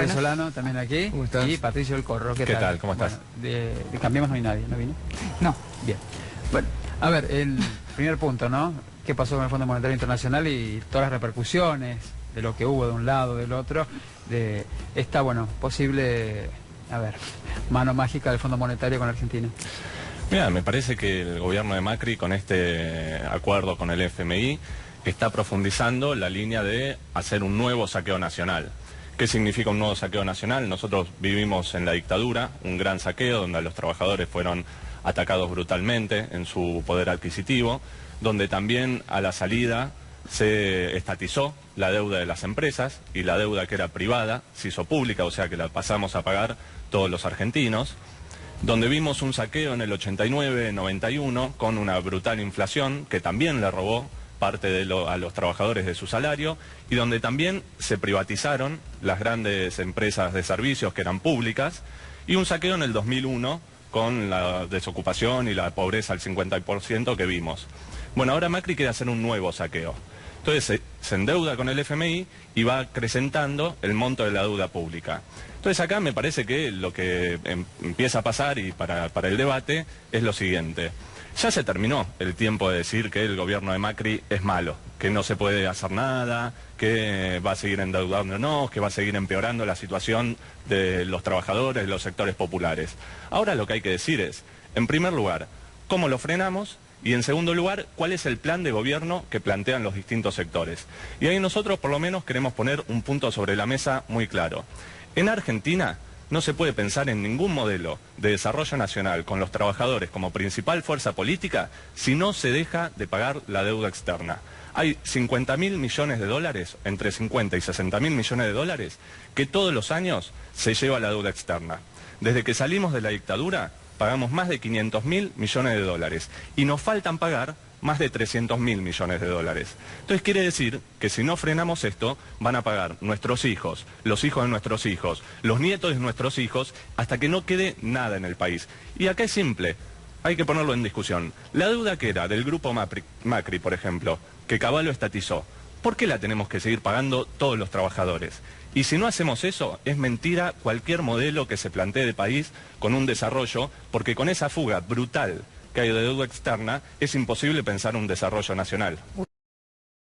Andrés Solano también aquí. ¿Cómo estás? Y Patricio El Corro. ¿Qué tal? ¿Cómo estás? Bueno, de Cambiemos no hay nadie, ¿no vino? No. Bien. Bueno, a ver, el primer punto, ¿no? ¿Qué pasó con el Fondo Monetario Internacional y todas las repercusiones de lo que hubo de un lado, del otro, de esta, bueno, posible, a ver, mano mágica del Fondo Monetario con Argentina? Mira, me parece que el gobierno de Macri con este acuerdo con el FMI está profundizando la línea de hacer un nuevo saqueo nacional. ¿Qué significa un nuevo saqueo nacional? Nosotros vivimos en la dictadura, un gran saqueo donde los trabajadores fueron atacados brutalmente en su poder adquisitivo, donde también a la salida se estatizó la deuda de las empresas y la deuda que era privada se hizo pública, o sea que la pasamos a pagar todos los argentinos, donde vimos un saqueo en el 89-91 con una brutal inflación que también le robó parte a los trabajadores de su salario y donde también se privatizaron las grandes empresas de servicios que eran públicas y un saqueo en el 2001 con la desocupación y la pobreza al 50% que vimos. Bueno, ahora Macri quiere hacer un nuevo saqueo. Entonces se endeuda con el FMI y va acrecentando el monto de la deuda pública. Entonces acá me parece que lo que empieza a pasar y para el debate es lo siguiente. Ya se terminó el tiempo de decir que el gobierno de Macri es malo, que no se puede hacer nada, que va a seguir endeudándonos, que va a seguir empeorando la situación de los trabajadores, de los sectores populares. Ahora lo que hay que decir es, en primer lugar, ¿cómo lo frenamos? Y en segundo lugar, ¿cuál es el plan de gobierno que plantean los distintos sectores? Y ahí nosotros por lo menos queremos poner un punto sobre la mesa muy claro. En Argentina no se puede pensar en ningún modelo de desarrollo nacional con los trabajadores como principal fuerza política si no se deja de pagar la deuda externa. Hay 50.000 millones de dólares, entre 50 y 60.000 millones de dólares, que todos los años se lleva la deuda externa. Desde que salimos de la dictadura pagamos más de 500.000 millones de dólares y nos faltan pagar más de 300.000 millones de dólares. Entonces quiere decir que si no frenamos esto, van a pagar nuestros hijos, los hijos de nuestros hijos, los nietos de nuestros hijos, hasta que no quede nada en el país. Y acá es simple, hay que ponerlo en discusión. La deuda que era del grupo Macri, por ejemplo, que Caballo estatizó, ¿por qué la tenemos que seguir pagando todos los trabajadores? Y si no hacemos eso, es mentira cualquier modelo que se plantee de país con un desarrollo, porque con esa fuga brutal que hay de deuda externa, es imposible pensar un desarrollo nacional.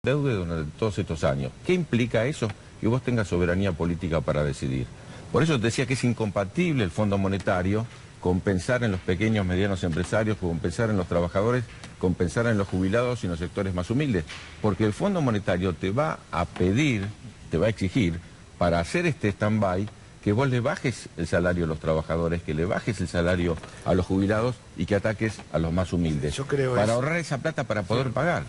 Deuda durante todos estos años. ¿Qué implica eso? Que vos tengas soberanía política para decidir. Por eso te decía que es incompatible el Fondo Monetario con pensar en los pequeños, medianos empresarios, con pensar en los trabajadores, con pensar en los jubilados y en los sectores más humildes. Porque el Fondo Monetario te va a pedir, te va a exigir, para hacer este stand-by, que vos le bajes el salario a los trabajadores, que le bajes el salario a los jubilados y que ataques a los más humildes. Yo creo para eso. ahorrar esa plata para poder pagar.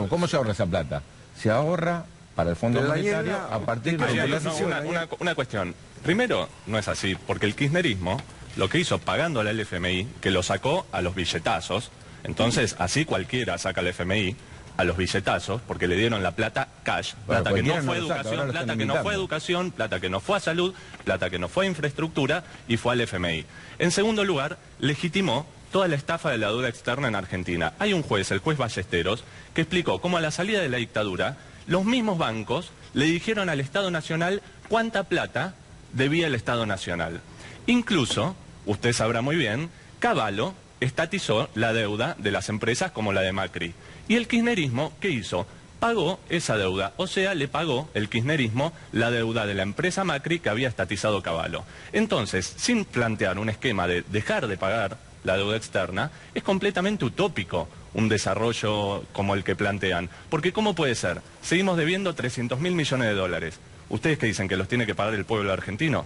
¿Cómo se ahorra esa plata? Se ahorra para el Fondo Monetario a partir de... Una cuestión. Primero, no es así, porque el kirchnerismo lo que hizo pagándole al FMI, que lo sacó a los billetazos, entonces así cualquiera saca al FMI, a los billetazos, porque le dieron la plata cash, plata que no fue educación, plata que no fue educación, plata que no fue a salud, plata que no fue a infraestructura y fue al FMI. En segundo lugar, legitimó toda la estafa de la deuda externa en Argentina. Hay un juez, el juez Ballesteros, que explicó cómo a la salida de la dictadura, los mismos bancos le dijeron al Estado Nacional cuánta plata debía el Estado Nacional. Incluso, usted sabrá muy bien, Caballo estatizó la deuda de las empresas como la de Macri. Y el kirchnerismo, ¿qué hizo? Pagó esa deuda, o sea, le pagó el kirchnerismo la deuda de la empresa Macri que había estatizado Caballo. Entonces, sin plantear un esquema de dejar de pagar la deuda externa, es completamente utópico un desarrollo como el que plantean. Porque ¿cómo puede ser? Seguimos debiendo 300.000 millones de dólares. ¿Ustedes qué dicen? ¿Que los tiene que pagar el pueblo argentino?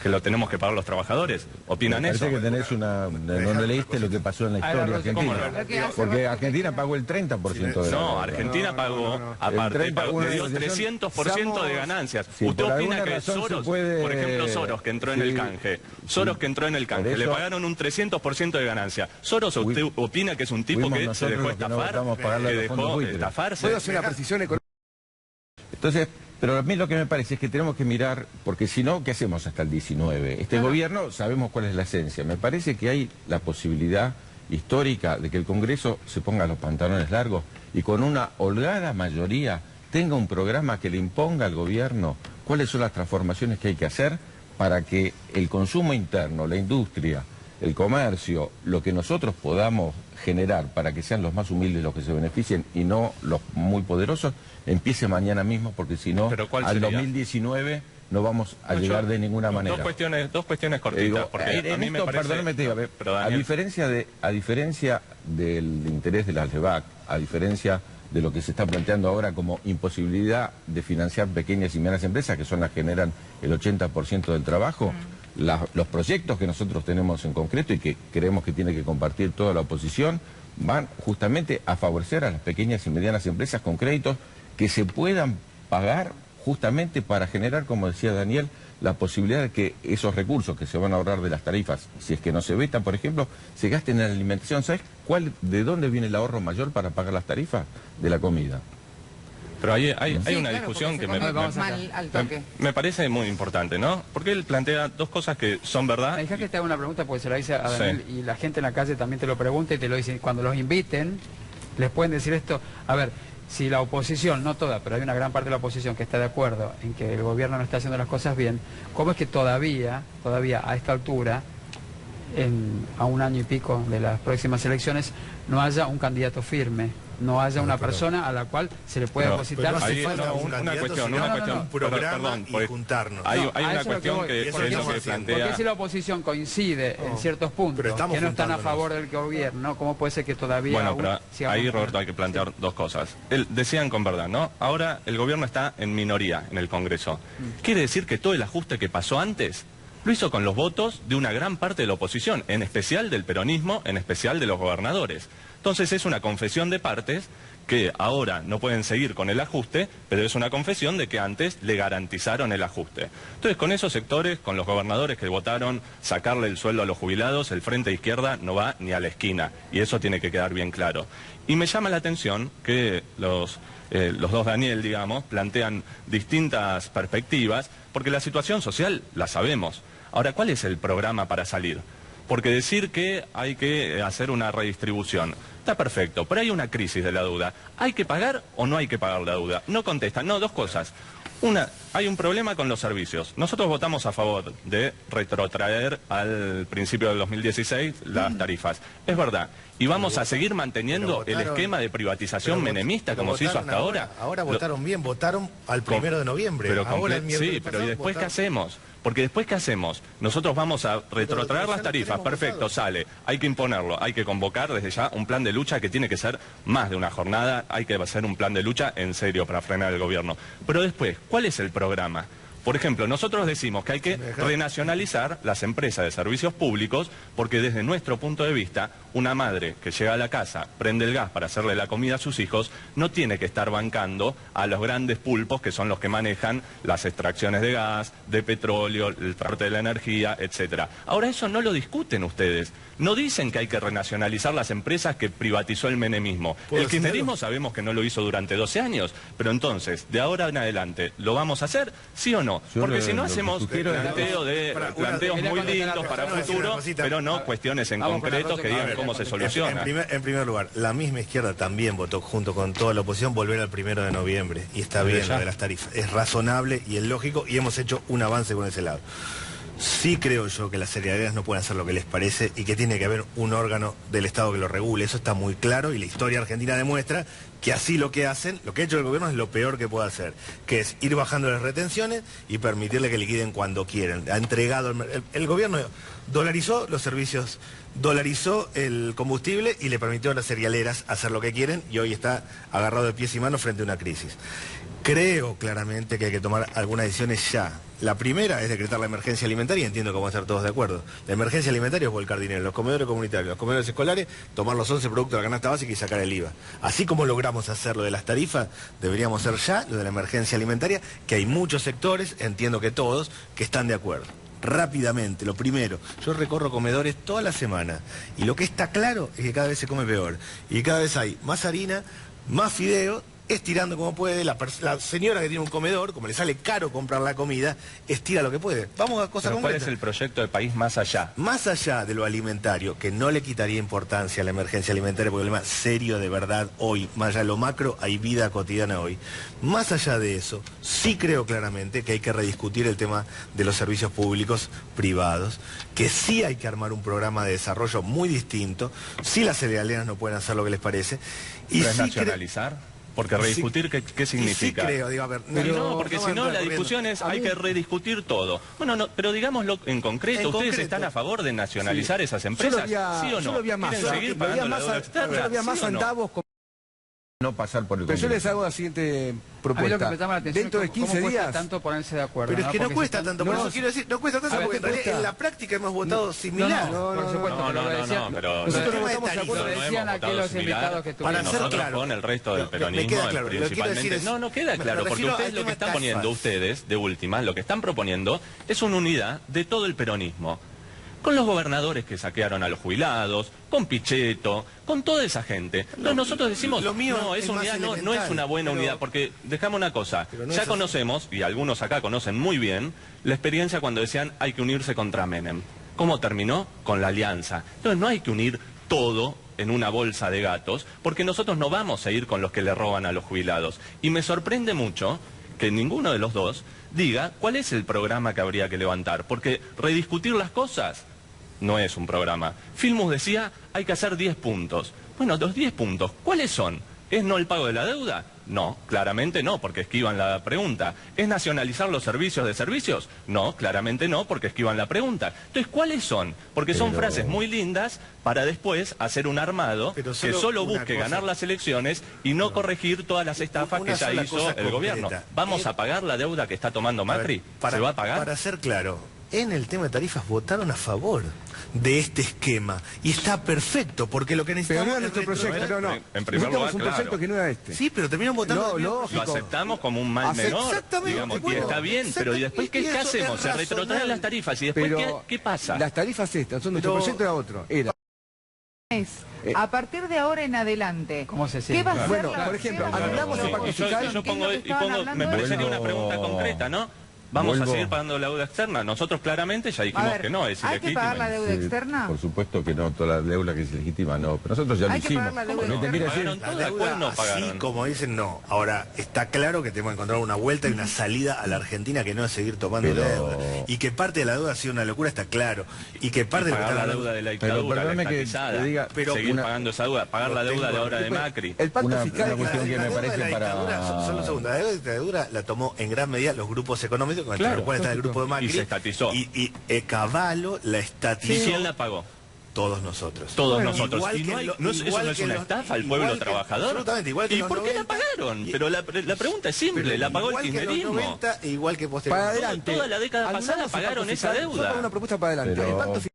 ¿Que lo tenemos que pagar los trabajadores? ¿Opinan eso? Parece que tenés no leíste lo que pasó en la historia argentina. Porque Argentina pagó el 30% de la No, Argentina pagó, aparte, le dio 300% de ganancias. ¿Usted opina que Soros, por ejemplo, Soros que entró en el canje, le pagaron un 300% de ganancia? ¿Soros usted opina que es un tipo que se dejó estafar, que dejó estafarse? ¿Puedo hacer una precisión económica? Entonces... Pero a mí lo que me parece es que tenemos que mirar, porque si no, ¿qué hacemos hasta el 19? Este gobierno sabemos cuál es la esencia. Me parece que hay la posibilidad histórica de que el Congreso se ponga los pantalones largos y con una holgada mayoría tenga un programa que le imponga al gobierno cuáles son las transformaciones que hay que hacer para que el consumo interno, la industria, el comercio, lo que nosotros podamos generar para que sean los más humildes los que se beneficien y no los muy poderosos, empiece mañana mismo, porque si no, al 2019 no vamos a llegar de ninguna manera. Dos cuestiones cortitas, porque a mí me parece... Perdóname, te digo, a diferencia del interés de la ALEVAC, a diferencia de lo que se está planteando ahora como imposibilidad de financiar pequeñas y medianas empresas, que son las que generan el 80% del trabajo, los proyectos que nosotros tenemos en concreto y que creemos que tiene que compartir toda la oposición, van justamente a favorecer a las pequeñas y medianas empresas con créditos que se puedan pagar justamente para generar, como decía Daniel, la posibilidad de que esos recursos que se van a ahorrar de las tarifas, si es que no se vetan, por ejemplo, se gasten en la alimentación. ¿Sabes de dónde viene el ahorro mayor para pagar las tarifas? De la comida. Pero hay una discusión que me parece muy importante, ¿no? Porque él plantea dos cosas que son verdad. Me dejas que te haga una pregunta porque se la hice a Daniel, y la gente en la calle también te lo pregunta y te lo dicen. Cuando los inviten, les pueden decir esto. A ver, si la oposición, no toda, pero hay una gran parte de la oposición que está de acuerdo en que el gobierno no está haciendo las cosas bien, ¿cómo es que todavía a esta altura, a un año y pico de las próximas elecciones, no haya un candidato firme? No haya una persona a la cual se le pueda depositar. Una cuestión, un programa y juntarnos. Hay una cuestión que es lo que plantea. Porque si la oposición coincide en ciertos puntos que no están a favor del gobierno, ¿cómo puede ser que todavía... Bueno, pero ahí, Roberto, hay que plantear dos cosas. Decían con verdad, ¿no? Ahora el gobierno está en minoría en el Congreso. Quiere decir que todo el ajuste que pasó antes lo hizo con los votos de una gran parte de la oposición, en especial del peronismo, en especial de los gobernadores. Entonces es una confesión de partes que ahora no pueden seguir con el ajuste, pero es una confesión de que antes le garantizaron el ajuste. Entonces con esos sectores, con los gobernadores que votaron sacarle el sueldo a los jubilados, el Frente Izquierda no va ni a la esquina, y eso tiene que quedar bien claro. Y me llama la atención que los dos Daniel, digamos, plantean distintas perspectivas, porque la situación social la sabemos. Ahora, ¿cuál es el programa para salir? Porque decir que hay que hacer una redistribución está perfecto, pero hay una crisis de la deuda. ¿Hay que pagar o no hay que pagar la deuda? No contestan. No, dos cosas. Una, hay un problema con los servicios. Nosotros votamos a favor de retrotraer al principio del 2016 las tarifas. Es verdad. Y vamos a seguir manteniendo el esquema de privatización menemista como se hizo hasta ahora. Ahora votaron bien, votaron al 1 de noviembre. Sí, pero ¿y después qué hacemos? Porque después, ¿qué hacemos? Nosotros vamos a retrotraer las tarifas, perfecto, sale. Hay que imponerlo, hay que convocar desde ya un plan de lucha que tiene que ser más de una jornada, hay que hacer un plan de lucha en serio para frenar el gobierno. Pero después, ¿cuál es el programa? Por ejemplo, nosotros decimos que hay que renacionalizar las empresas de servicios públicos porque desde nuestro punto de vista, una madre que llega a la casa, prende el gas para hacerle la comida a sus hijos, no tiene que estar bancando a los grandes pulpos que son los que manejan las extracciones de gas, de petróleo, el transporte de la energía, etcétera. Ahora eso no lo discuten ustedes. No dicen que hay que renacionalizar las empresas que privatizó el menemismo. El kirchnerismo sabemos que no lo hizo durante 12 años, pero entonces, de ahora en adelante, ¿lo vamos a hacer? ¿Sí o no? Porque si no hacemos planteos muy lindos para el futuro, pero no cuestiones en concreto que digan cómo se soluciona. En primer lugar, la misma izquierda también votó junto con toda la oposición volver al 1 de noviembre. Y está bien lo de las tarifas. Es razonable y es lógico y hemos hecho un avance con ese lado. Sí creo yo que las cerealeras no pueden hacer lo que les parece y que tiene que haber un órgano del Estado que lo regule. Eso está muy claro y la historia argentina demuestra que así lo que hacen, lo que ha hecho el gobierno es lo peor que puede hacer, que es ir bajando las retenciones y permitirle que liquiden cuando quieren. Ha entregado, el gobierno dolarizó los servicios, dolarizó el combustible y le permitió a las cerealeras hacer lo que quieren y hoy está agarrado de pies y manos frente a una crisis. Creo claramente que hay que tomar algunas decisiones ya. La primera es decretar la emergencia alimentaria, entiendo que vamos a estar todos de acuerdo. La emergencia alimentaria es volcar dinero en los comedores comunitarios, los comedores escolares, tomar los 11 productos de la canasta básica y sacar el IVA. Así como logramos hacer lo de las tarifas, deberíamos hacer ya lo de la emergencia alimentaria, que hay muchos sectores, entiendo que todos, que están de acuerdo. Rápidamente, lo primero, yo recorro comedores toda la semana y lo que está claro es que cada vez se come peor y cada vez hay más harina, más fideo estirando como puede. La señora que tiene un comedor, como le sale caro comprar la comida, estira lo que puede. Vamos a cosas concretas. ¿Cuál es el proyecto de país más allá? Más allá de lo alimentario, que no le quitaría importancia a la emergencia alimentaria, porque el problema serio de verdad hoy, más allá de lo macro, hay vida cotidiana hoy. Más allá de eso, sí creo claramente que hay que rediscutir el tema de los servicios públicos privados, que sí hay que armar un programa de desarrollo muy distinto, sí las cerealeras no pueden hacer lo que les parece. Y ¿Pero es sí nacionalizar? Porque rediscutir, ¿qué significa? Sí creo, digo, a ver... No, porque si no, la discusión es, hay que rediscutir todo. Bueno, no, pero digámoslo en concreto, ¿ustedes están a favor de nacionalizar esas empresas? ¿Sí o no? Yo lo vi a más. ¿Quieren seguir pagando la deuda externa? Yo lo vi a más centavos... No pasar por el Pero yo Congreso. les hago la siguiente A mí lo que propuesta. me llama la atención Dentro de es cómo 15 cuesta días... tanto ponerse de acuerdo. Pero es que no Porque cuesta se están- tanto, por No, eso quiero decir, no cuesta tanto, a ver, porque en realidad cuesta. en la práctica hemos votado similar. por supuesto, pero lo decían- pero nosotros no votamos es de acuerdo. Lo no decían hemos aquí votado los similar. invitados que Para tuvimos. ser Nosotros claro, con el resto del me peronismo, queda claro, lo que quiero principalmente... decir es- No queda me claro, porque refiero ustedes al lo que tema están tarifas. poniendo ustedes, de última, lo que están proponiendo es una unidad de todo el peronismo. Con los gobernadores que saquearon a los jubilados, con Pichetto, con toda esa gente. Entonces nosotros decimos, lo mío no, es esa más unidad no es elemental, una buena pero- unidad, porque dejamos una cosa, Pero no ya es así. conocemos, y algunos acá conocen muy bien, la experiencia cuando decían hay que unirse contra Menem. ¿Cómo terminó? Con la alianza. Entonces no hay que unir todo en una bolsa de gatos, porque nosotros no vamos a ir con los que le roban a los jubilados. Y me sorprende mucho que ninguno de los dos diga cuál es el programa que habría que levantar, porque rediscutir las cosas no es un programa. Filmus decía, hay que hacer 10 puntos. Bueno, los 10 puntos, ¿cuáles son? ¿Es no el pago de la deuda? No, claramente no, porque esquivan la pregunta. ¿Es nacionalizar los servicios de servicios? No, claramente no, porque esquivan la pregunta. Entonces, ¿cuáles son? Porque son frases muy lindas para después hacer un armado Pero que solo una busque cosa. ganar las elecciones y no corregir todas las estafas Una que ya sola hizo cosa el concreta. gobierno. ¿Vamos a pagar la deuda que está tomando A ver, Macri? ¿Se va a pagar? Para ser claro, en el tema de tarifas votaron a favor de este esquema. Y está perfecto, porque lo que Pero necesitamos no era es nuestro proyecto, retrotraer. no. En primer Nosotros lugar, un proyecto claro. que no era este. Sí, pero terminaron votando... No, de- lógico. Lo aceptamos como un mal menor, Exactamente, digamos, y bueno, está bien, pero ¿y después qué, y qué eso hacemos? es Se retrotraen razonable. las tarifas y después Pero ¿qué pasa? las tarifas estas, son nuestro Pero- proyecto era otro. Era. A partir de ahora en adelante, ¿Cómo se ¿qué sigue? va a ser Bueno, la por ejemplo, acción? anulamos el pacto fiscal. Yo pongo, ¿Qué es lo que estaban hablando me de parecería eso? una pregunta concreta, ¿no? ¿Vamos a seguir pagando la deuda externa? Nosotros claramente ya A dijimos ver, que no, es ¿hay que ilegítimo. pagar la deuda Sí, externa? Por supuesto que no, toda la deuda que es legítima no, pero nosotros ya lo Hay que hicimos. pagar la deuda ¿Cómo no? externa. Mira, ¿Pagaron La toda? ¿Cuál no así pagaron? como dicen, no. Ahora, está claro que tenemos que encontrar una vuelta y una salida a la Argentina que no es seguir tomando Pero- deuda. Y que parte de la deuda ha sido una locura, está claro. Y que parte de lo que Pagar está la deuda de la Pero dictadura, la perdóname que estatizada, te diga, pero seguir una- pagando esa deuda, pagar la deuda de ahora de Macri. El pacto Una- fiscal... una cuestión que me deuda de parece la dictadura, para- solo un segundo, la deuda de la dictadura la tomó en gran medida los grupos económicos, entre Claro, los cuales está el grupo de Macri. Y se estatizó. Y Cavallo la ¿Y estatizó. quién la pagó? Todos nosotros. Todos Bueno, nosotros. igual ¿Y que no hay- lo- no es- eso igual no es que una los- estafa al igual pueblo que- trabajador? absolutamente, igual que ¿Y los por qué la 90, pagaron? y- Pero la pregunta es simple, la pagó el igual que los kirchnerismo. 90, igual que Para posteriormente. adelante. Toda la década Anulamos pasada el pagaron pacto esa fiscal. deuda. Yo hago una propuesta para adelante. Pero- El pacto fiscal...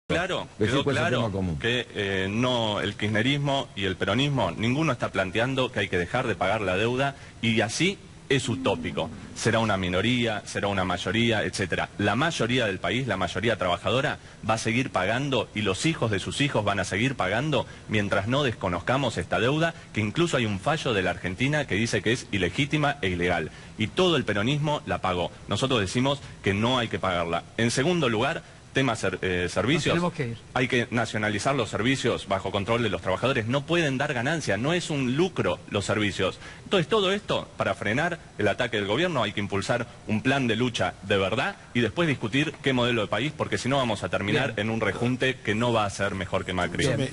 Claro, Decir quedó cuál es el claro tema común. que no, el kirchnerismo y el peronismo, ninguno está planteando que hay que dejar de pagar la deuda y así es utópico. Será una minoría, será una mayoría, etcétera. La mayoría del país, la mayoría trabajadora, va a seguir pagando y los hijos de sus hijos van a seguir pagando mientras no desconozcamos esta deuda, que incluso hay un fallo de la Argentina que dice que es ilegítima e ilegal. Y todo el peronismo la pagó. Nosotros decimos que no hay que pagarla. En segundo lugar, tema servicios, Nos tenemos que ir. hay que nacionalizar los servicios bajo control de los trabajadores, no pueden dar ganancia, no es un lucro los servicios. Entonces todo esto, para frenar el ataque del gobierno, hay que impulsar un plan de lucha de verdad y después discutir qué modelo de país, porque si no vamos a terminar Bien. en un rejunte que no va a ser mejor que Macri. Yo me-